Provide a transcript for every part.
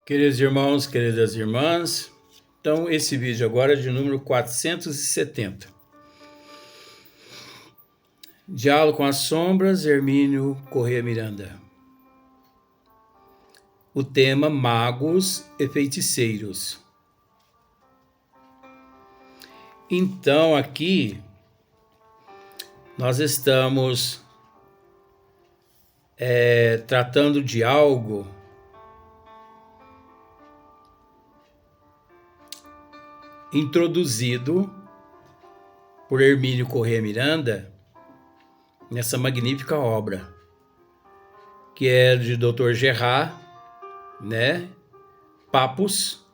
Queridos irmãos, queridas irmãs, então esse vídeo agora é de número 470. Diálogo com as sombras, Hermínio Corrêa Miranda. O tema: magos e feiticeiros. Então aqui nós estamos tratando de algo introduzido por Hermínio Corrêa Miranda nessa magnífica obra, que é de Dr. Gerard, né? Papus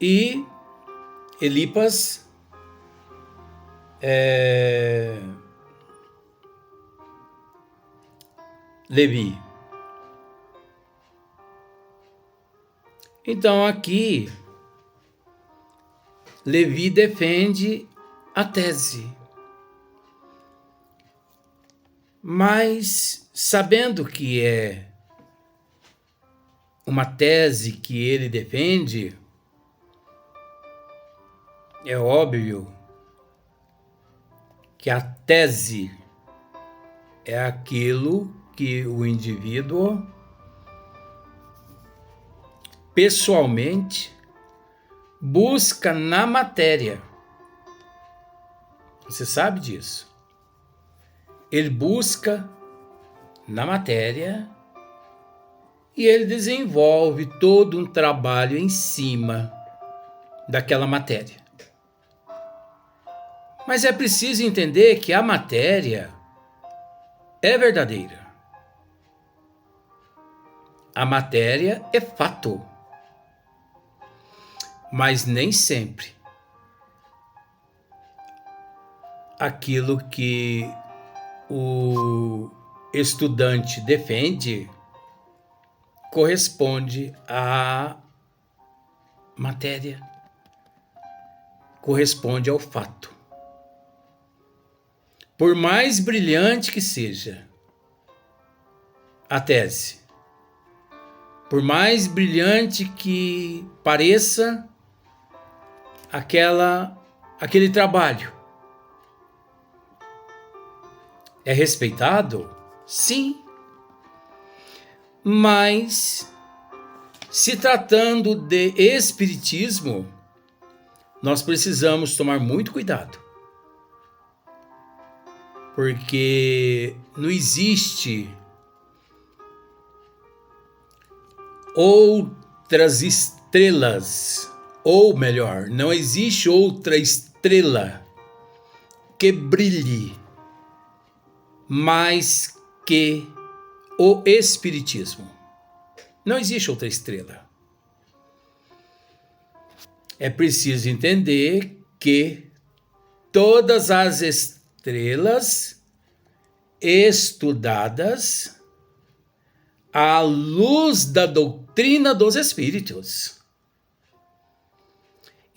e Elipas Levi. Então aqui Levi defende a tese, mas sabendo que é uma tese que ele defende, é óbvio que a tese é aquilo que o indivíduo pessoalmente busca na matéria. Você sabe disso. Ele busca na matéria e ele desenvolve todo um trabalho em cima daquela matéria. Mas é preciso entender que a matéria é verdadeira. A matéria é fato. Mas nem sempre aquilo que o estudante defende corresponde à matéria, corresponde ao fato. Por mais brilhante que seja a tese, por mais brilhante que pareça aquele trabalho, é respeitado? Sim. Mas, se tratando de espiritismo, nós precisamos tomar muito cuidado. Porque não existe outras estrelas, ou melhor, não existe outra estrela que brilhe mais que o espiritismo. Não existe outra estrela. É preciso entender que todas as estrelas estudadas à luz da doutrina dos espíritos.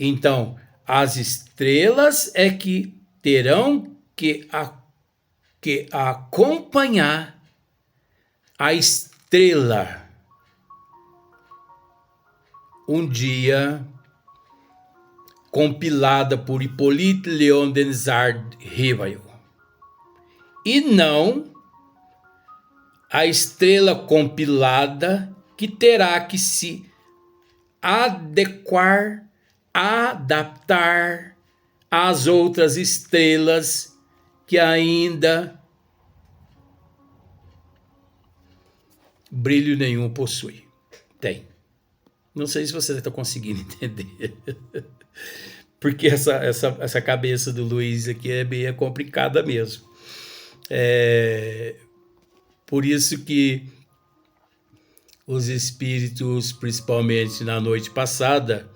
Então, as estrelas é que terão que acompanhar a estrela um dia compilada por Hippolyte Léon Denisard Rivail, e não a estrela compilada que terá que se adequar, adaptar às outras estrelas que ainda brilho nenhum possui. Tem. Não sei se você está conseguindo entender. Porque essa cabeça do Luiz aqui é meio complicada mesmo. Por isso que os espíritos, principalmente na noite passada,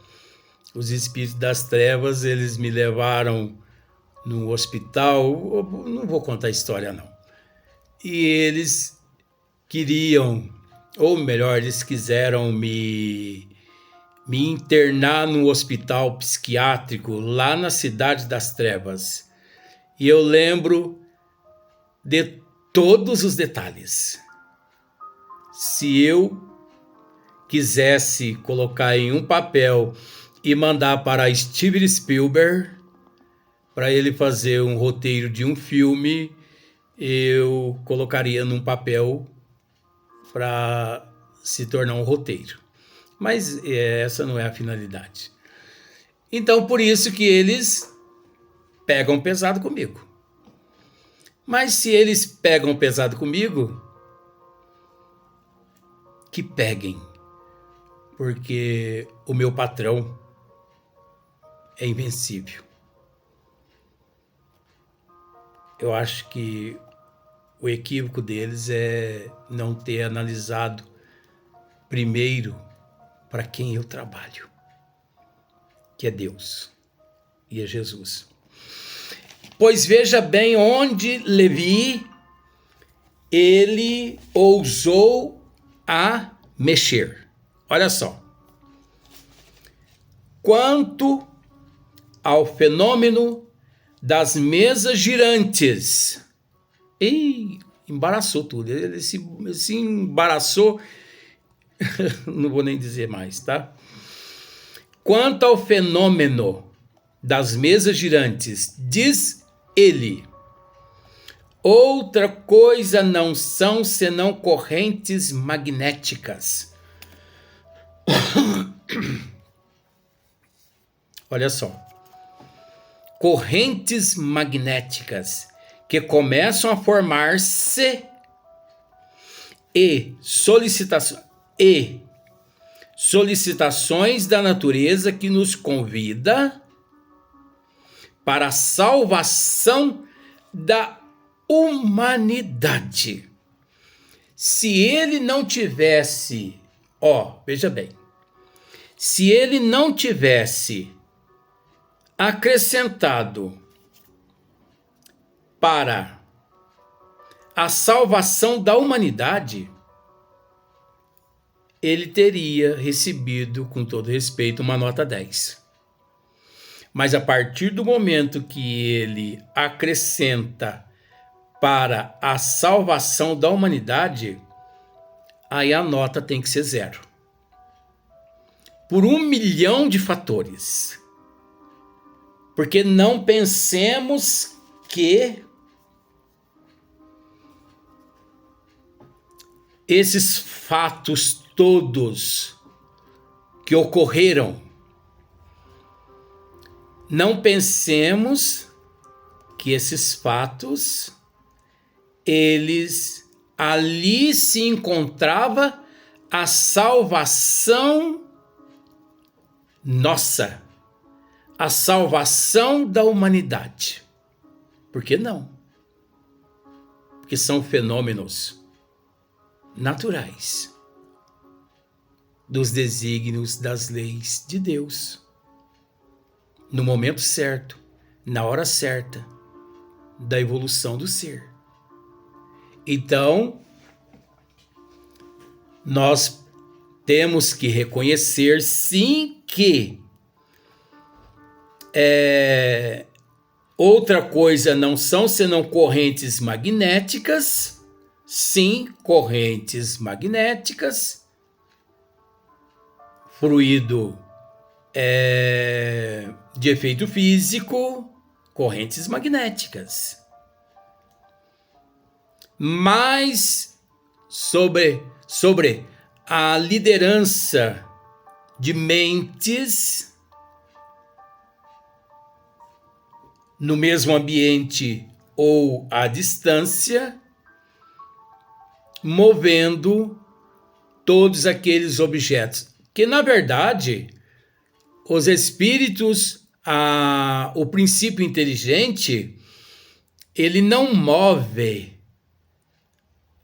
os espíritos das trevas, eles me levaram no hospital, não vou contar a história não. E eles queriam, ou melhor, eles quiseram me internar no hospital psiquiátrico lá na Cidade das Trevas. E eu lembro de todos os detalhes. Se eu quisesse colocar em um papel e mandar para Steven Spielberg para ele fazer um roteiro de um filme, eu colocaria num papel para se tornar um roteiro. Mas essa não é a finalidade. Então, por isso que eles pegam pesado comigo. Mas se eles pegam pesado comigo, que peguem. Porque o meu patrão é invencível. Eu acho que o equívoco deles é não ter analisado primeiro para quem eu trabalho, que é Deus e é Jesus. Pois veja bem onde Levi, ele ousou a mexer. Olha só. Quanto ao fenômeno das mesas girantes. Embaraçou tudo. Ele se embaraçou. Não vou nem dizer mais, tá? Quanto ao fenômeno das mesas girantes, diz ele: outra coisa não são senão correntes magnéticas. Olha só. Correntes magnéticas que começam a formar-se e solicitações da natureza que nos convida para a salvação da humanidade. Se ele não tivesse, veja bem, se ele não tivesse acrescentado para a salvação da humanidade, ele teria recebido, com todo respeito, uma nota 10. Mas a partir do momento que ele acrescenta para a salvação da humanidade, aí a nota tem que ser 0. Por 1 milhão de fatores. Porque não pensemos que esses fatos todos que ocorreram, não pensemos que esses fatos, ali se encontrava a salvação nossa, a salvação da humanidade. Por que não? Porque são fenômenos naturais dos desígnios das leis de Deus. No momento certo, na hora certa, da evolução do ser. Então, nós temos que reconhecer, sim, que outra coisa não são senão correntes magnéticas. Sim, correntes magnéticas. Fluido de efeito físico, correntes magnéticas. Mas sobre a liderança de mentes no mesmo ambiente ou à distância, movendo todos aqueles objetos. Que, na verdade, os espíritos, o princípio inteligente, ele não move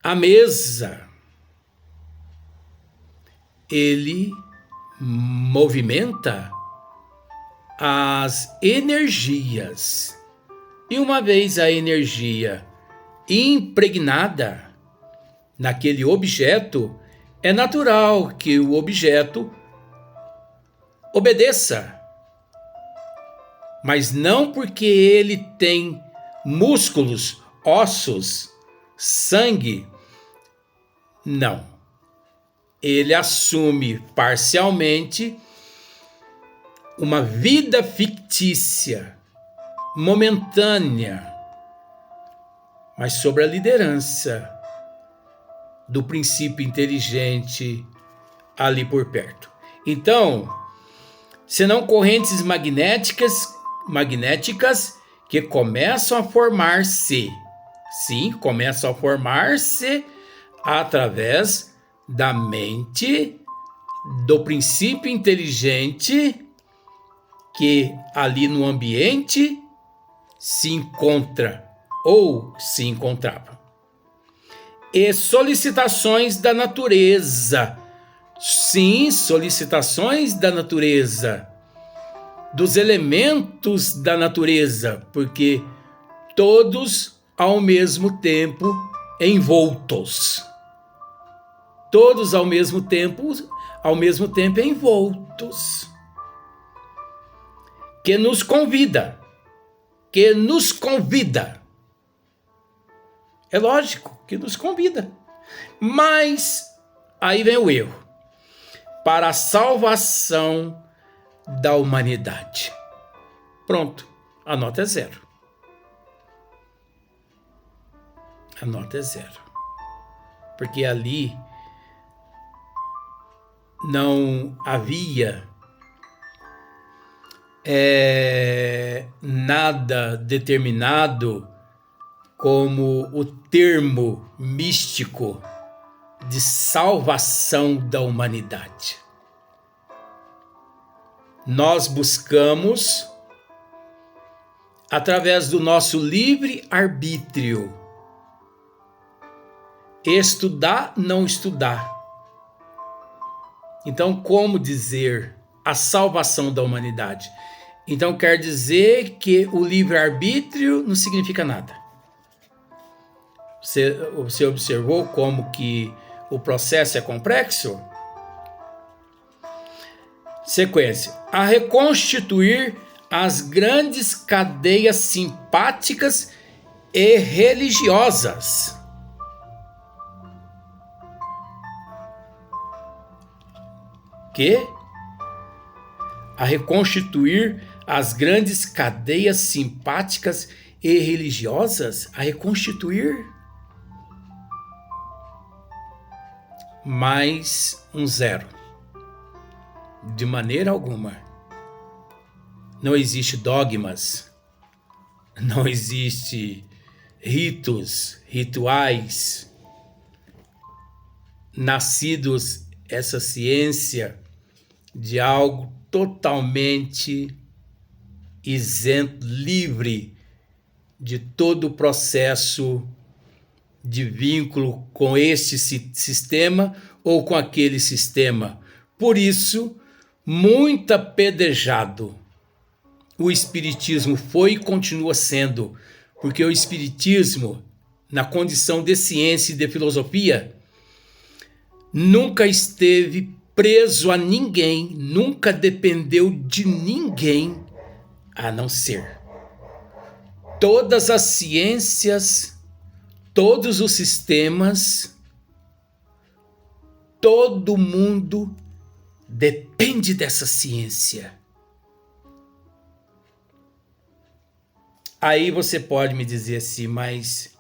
a mesa. Ele movimenta as energias. E uma vez a energia impregnada naquele objeto, é natural que o objeto obedeça. Mas não porque ele tem músculos, ossos, sangue. Não. ele assume parcialmente uma vida fictícia, momentânea, mas sob a liderança do princípio inteligente ali por perto. Então, senão correntes magnéticas que começam a formar-se. Sim, começam a formar-se através da mente do princípio inteligente que ali no ambiente se encontra ou se encontrava. E solicitações da natureza. Sim, solicitações da natureza, dos elementos da natureza, porque todos ao mesmo tempo envoltos. Todos ao mesmo tempo envoltos. Que nos convida. É lógico que nos convida. Mas aí vem o erro. Para a salvação da humanidade. Pronto, a nota é 0. A nota é 0. Porque ali não havia nada determinado como o termo místico de salvação da humanidade. Nós buscamos, através do nosso livre arbítrio, estudar, não estudar. Então, como dizer a salvação da humanidade? Então, quer dizer que o livre arbítrio não significa nada. Você observou como que o processo é complexo? Sequência. A reconstituir as grandes cadeias simpáticas e religiosas. A reconstituir as grandes cadeias simpáticas e religiosas? A reconstituir? Mais um 0. De maneira alguma. Não existe dogmas. Não existe rituais nascidos essa ciência de algo totalmente isento, livre de todo o processo de vínculo com este sistema ou com aquele sistema. Por isso, muito apedrejado o Espiritismo foi e continua sendo, porque o Espiritismo, na condição de ciência e de filosofia, nunca esteve preso a ninguém, nunca dependeu de ninguém, a não ser todas as ciências, todos os sistemas, todo mundo depende dessa ciência. Aí você pode me dizer assim, mas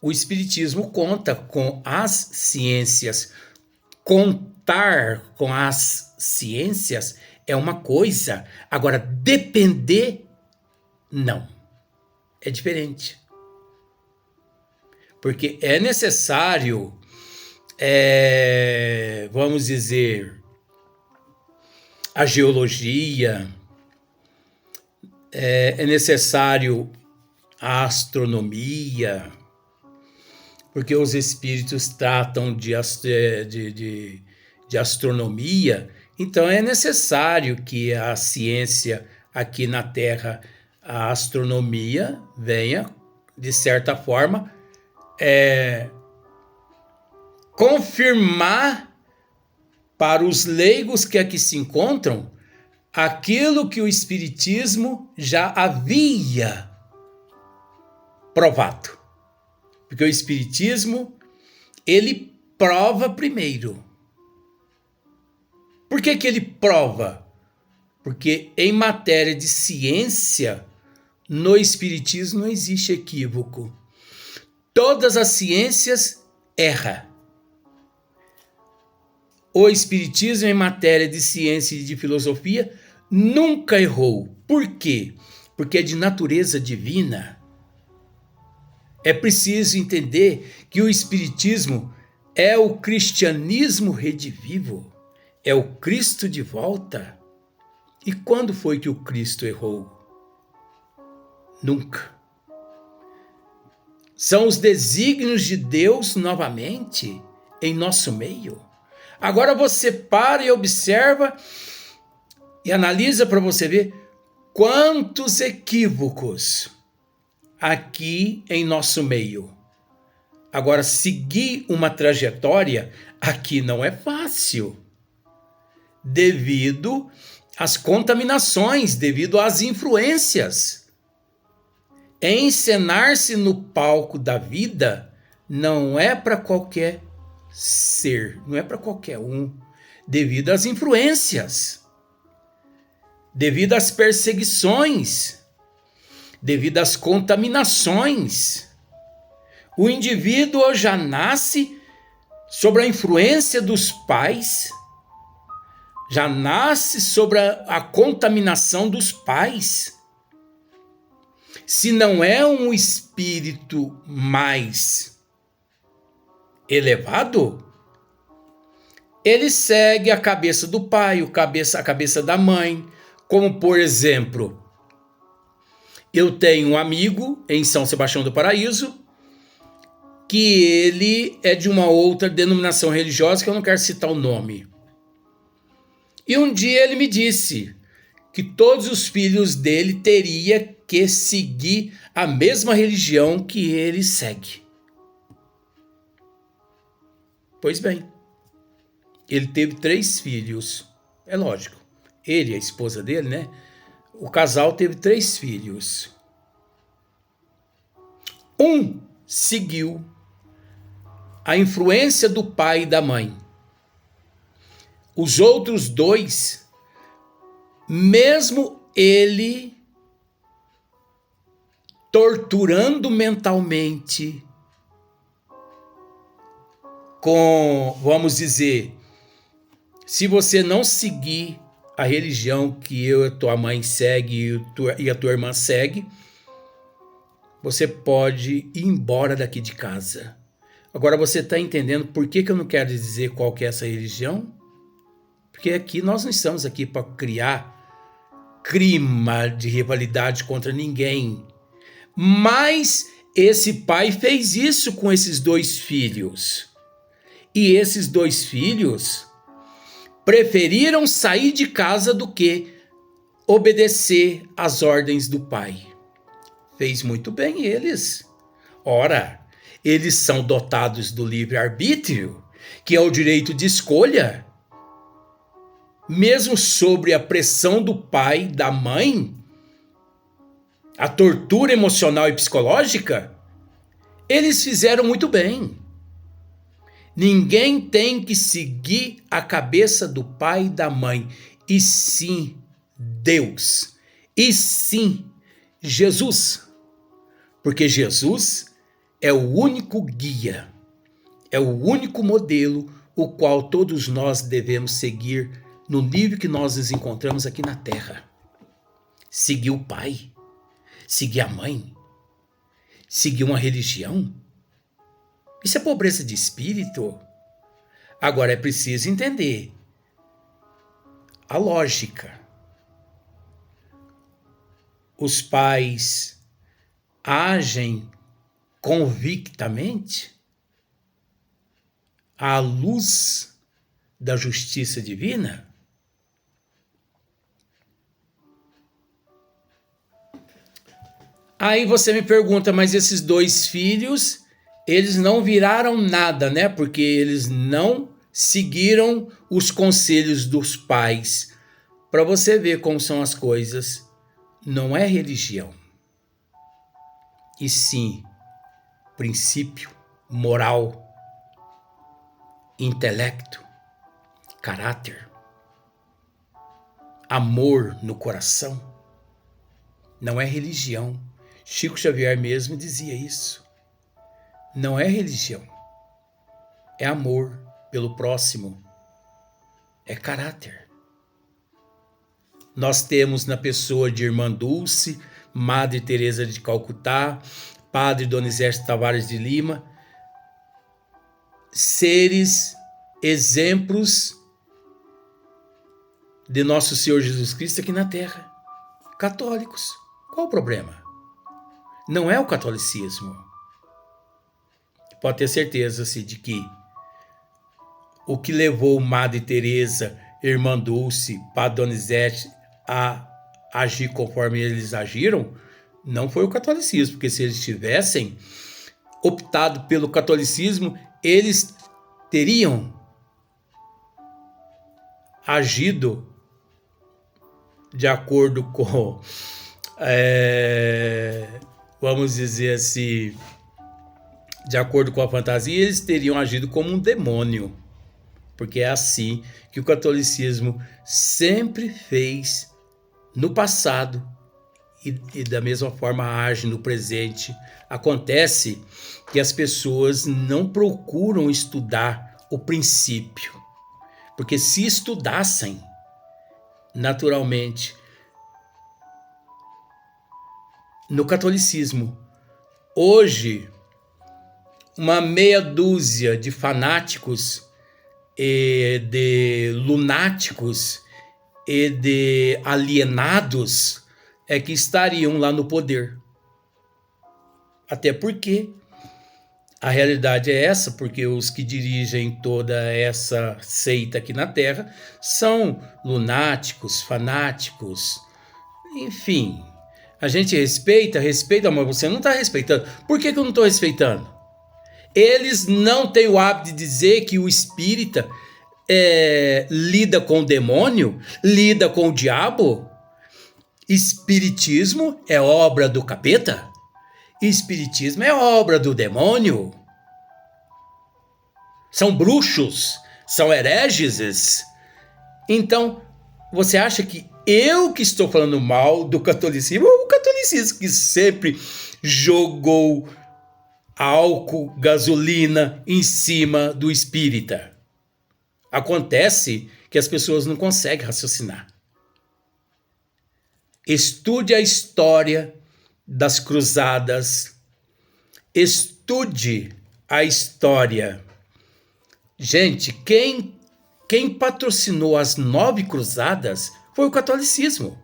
o Espiritismo conta com as ciências. Contar com as ciências é uma coisa, agora depender, não. É diferente. Porque é necessário, vamos dizer, a geologia, é necessário a astronomia, porque os espíritos tratam de astronomia, então é necessário que a ciência aqui na Terra, a astronomia, venha, de certa forma, confirmar para os leigos que aqui se encontram aquilo que o Espiritismo já havia provado. Porque o Espiritismo, ele prova primeiro. Por que que ele prova? Porque em matéria de ciência, no Espiritismo não existe equívoco. Todas as ciências erram. O Espiritismo, em matéria de ciência e de filosofia, nunca errou. Por quê? Porque é de natureza divina. É preciso entender que o Espiritismo é o cristianismo redivivo, é o Cristo de volta. E quando foi que o Cristo errou? Nunca. São os desígnios de Deus novamente em nosso meio. Agora você para e observa e analisa para você ver quantos equívocos aqui em nosso meio. Agora, seguir uma trajetória aqui não é fácil, devido às contaminações, devido às influências. Encenar-se no palco da vida não é para qualquer ser, não é para qualquer um, devido às influências, devido às perseguições, devido às contaminações. O indivíduo já nasce sob a influência dos pais, já nasce sob a contaminação dos pais. Se não é um espírito mais elevado, ele segue a cabeça do pai, a cabeça da mãe. Como, por exemplo, eu tenho um amigo em São Sebastião do Paraíso, que ele é de uma outra denominação religiosa, que eu não quero citar o nome. E um dia ele me disse que todos os filhos dele teriam que seguir a mesma religião que ele segue. Pois bem, ele teve 3 filhos. É lógico, ele e a esposa dele, né? O casal teve 3 filhos. Um seguiu a influência do pai e da mãe. Os outros 2, mesmo ele torturando mentalmente, com, vamos dizer, se você não seguir a religião que eu e a tua mãe segue e a tua irmã segue, você pode ir embora daqui de casa. Agora você está entendendo por que eu não quero dizer qual que é essa religião? Porque aqui nós não estamos aqui para criar clima de rivalidade contra ninguém. Mas esse pai fez isso com esses 2 filhos. E esses 2 filhos preferiram sair de casa do que obedecer às ordens do pai. Fez muito bem eles. Ora, eles são dotados do livre-arbítrio, que é o direito de escolha. Mesmo sobre a pressão do pai e da mãe, a tortura emocional e psicológica, eles fizeram muito bem. Ninguém tem que seguir a cabeça do pai e da mãe, e sim Deus, e sim Jesus, porque Jesus é o único guia, é o único modelo o qual todos nós devemos seguir no nível que nós nos encontramos aqui na Terra. Seguir o pai, seguir a mãe, seguir uma religião, isso é pobreza de espírito. Agora é preciso entender a lógica. Os pais agem convictamente à luz da justiça divina? Aí você me pergunta, mas esses 2 filhos, eles não viraram nada, né? Porque eles não seguiram os conselhos dos pais. Para você ver como são as coisas, não é religião, e sim princípio, moral. intelecto, caráter, amor no coração. Não é religião. Chico Xavier mesmo dizia isso. Não é religião. É amor pelo próximo. É caráter. Nós temos na pessoa de Irmã Dulce, Madre Teresa de Calcutá, Padre Donizete Tavares de Lima, seres, exemplos de nosso Senhor Jesus Cristo aqui na Terra. Católicos. Qual o problema? Não é o catolicismo. Pode ter certeza de que o que levou Madre Teresa, Irmã Dulce, Padre Donizete a agir conforme eles agiram, não foi o catolicismo, porque se eles tivessem optado pelo catolicismo, eles teriam agido de acordo com, vamos dizer assim, de acordo com a fantasia, eles teriam agido como um demônio, porque é assim que o catolicismo sempre fez no passado e da mesma forma age no presente. Acontece que as pessoas não procuram estudar o princípio, porque se estudassem, naturalmente, no catolicismo, hoje, uma meia dúzia de fanáticos e de lunáticos e de alienados é que estariam lá no poder. Até porque a realidade é essa, porque os que dirigem toda essa seita aqui na Terra são lunáticos, fanáticos, enfim. A gente respeita, mas você não está respeitando. Por que eu não estou respeitando? Eles não têm o hábito de dizer que o espírita lida com o demônio, lida com o diabo. Espiritismo é obra do capeta? Espiritismo é obra do demônio? São bruxos? São hereges? Então, você acha que eu que estou falando mal do catolicismo, ou o catolicismo que sempre jogou álcool, gasolina em cima do espírita? Acontece que as pessoas não conseguem raciocinar. Estude a história das cruzadas. Estude a história. Gente, quem patrocinou as 9 cruzadas foi o catolicismo.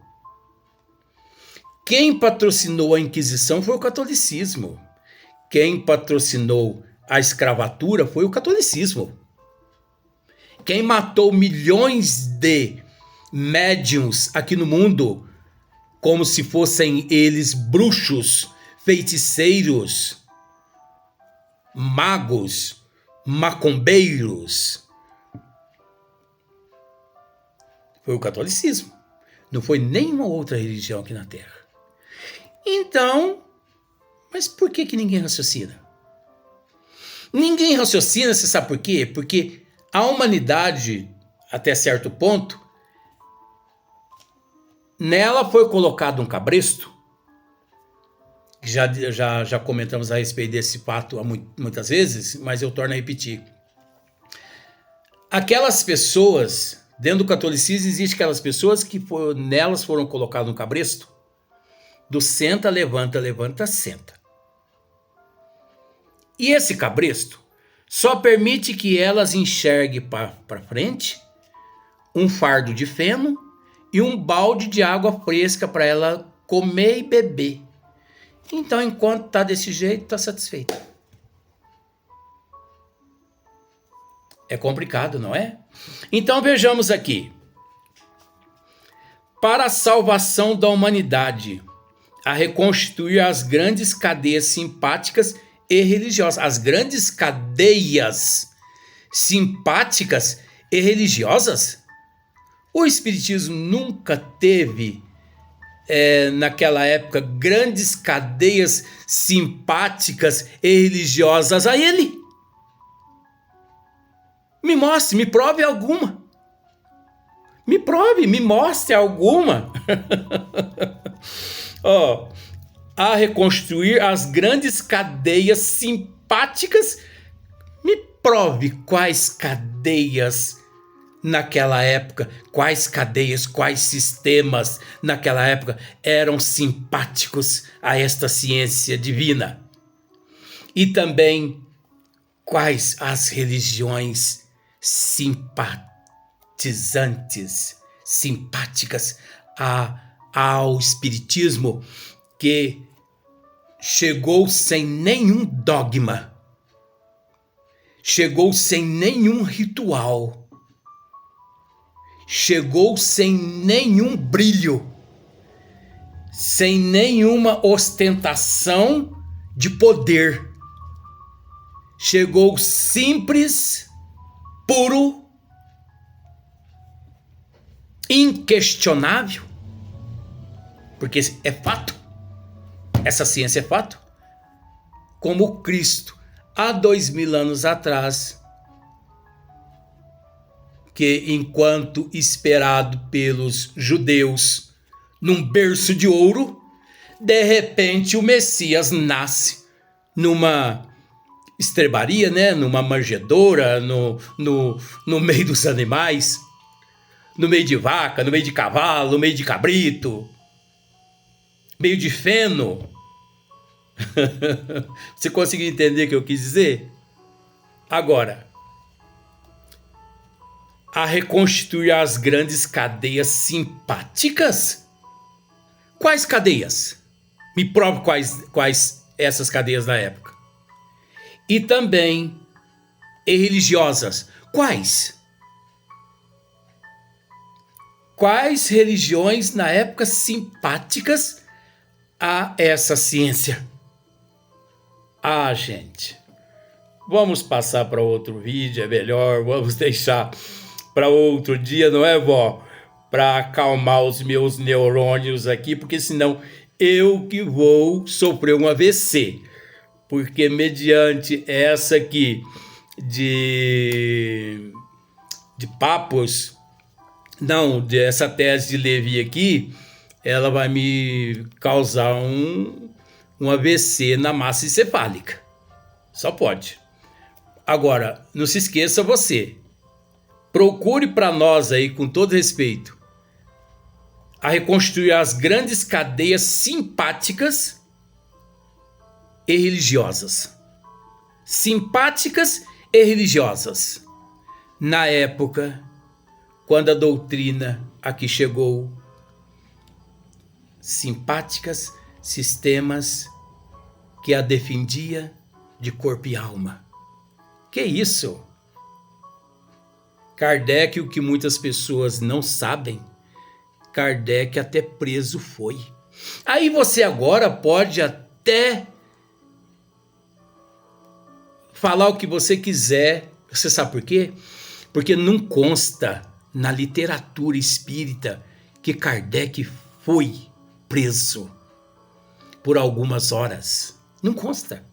Quem patrocinou a Inquisição foi o catolicismo. Quem patrocinou a escravatura foi o catolicismo. Quem matou milhões de médiuns aqui no mundo, como se fossem eles bruxos, feiticeiros, magos, macumbeiros, foi o catolicismo. Não foi nenhuma outra religião aqui na Terra. Então, mas por que ninguém raciocina? Ninguém raciocina, você sabe por quê? Porque a humanidade, até certo ponto, nela foi colocado um cabresto. Já comentamos a respeito desse fato muitas vezes, mas eu torno a repetir. Aquelas pessoas, dentro do catolicismo, existem aquelas pessoas que nelas foram colocadas um cabresto. Do senta, levanta, levanta, senta. E esse cabresto só permite que elas enxerguem para frente um fardo de feno e um balde de água fresca para ela comer e beber. Então, enquanto está desse jeito, está satisfeita. É complicado, não é? Então, vejamos aqui. Para a salvação da humanidade, a reconstituir as grandes cadeias simpáticas e religiosas. As grandes cadeias simpáticas e religiosas? O Espiritismo nunca teve, naquela época, grandes cadeias simpáticas e religiosas a ele. Me mostre, me prove alguma. Me prove, me mostre alguma. Ó, a reconstruir as grandes cadeias simpáticas. Me prove quais cadeias naquela época, quais cadeias, quais sistemas naquela época eram simpáticos a esta ciência divina. E também quais as religiões simpatizantes, simpáticas ao espiritismo, que chegou sem nenhum dogma, chegou sem nenhum ritual, chegou sem nenhum brilho, sem nenhuma ostentação de poder. Chegou simples, puro, inquestionável, porque é fato, essa ciência é fato, como Cristo, há 2000 anos atrás, que enquanto esperado pelos judeus num berço de ouro, de repente o Messias nasce numa estrebaria, né? Numa manjedoura, no meio dos animais, no meio de vaca, no meio de cavalo, no meio de cabrito, meio de feno. Você conseguiu entender o que eu quis dizer? Agora, a reconstituir as grandes cadeias simpáticas? Quais cadeias? Me prove quais essas cadeias da época. E também religiosas. Quais? Quais religiões na época simpáticas a essa ciência? Ah, gente, vamos passar para outro vídeo, é melhor, vamos deixar para outro dia, não é, vó? Para acalmar os meus neurônios aqui, porque senão eu que vou sofrer um AVC. Porque mediante essa aqui de papos, não, dessa tese de Levi aqui, ela vai me causar um AVC na massa encefálica. Só pode. Agora, não se esqueça você. Procure para nós aí, com todo respeito, a reconstruir as grandes cadeias simpáticas e religiosas. Simpáticas e religiosas. Na época, quando a doutrina aqui chegou, simpáticas, sistemas que a defendia de corpo e alma. Que isso? Kardec, o que muitas pessoas não sabem, Kardec até preso foi. Aí você agora pode até falar o que você quiser. Você sabe por quê? Porque não consta na literatura espírita que Kardec foi preso por algumas horas. Não consta.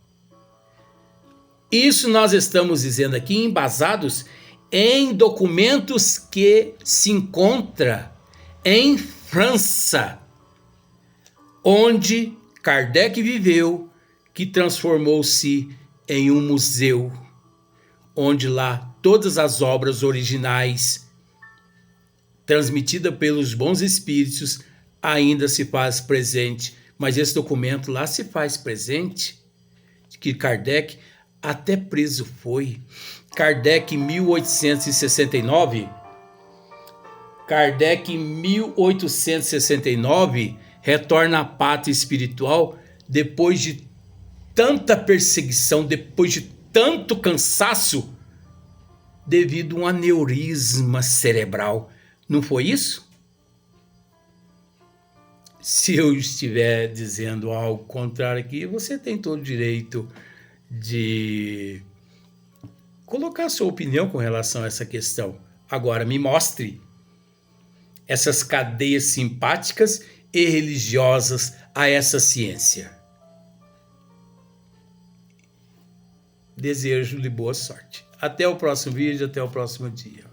Isso nós estamos dizendo aqui embasados em documentos que se encontram em França, onde Kardec viveu, que transformou-se em um museu, onde lá todas as obras originais transmitidas pelos bons espíritos ainda se faz presente. Mas esse documento lá se faz presente, que Kardec até preso foi. Kardec em 1869, retorna à pátria espiritual depois de tanta perseguição, depois de tanto cansaço, devido a um aneurisma cerebral. Não foi isso? Se eu estiver dizendo algo contrário aqui, você tem todo o direito de colocar sua opinião com relação a essa questão. Agora, me mostre essas cadeias simpáticas e religiosas a essa ciência. Desejo-lhe boa sorte. Até o próximo vídeo, até o próximo dia.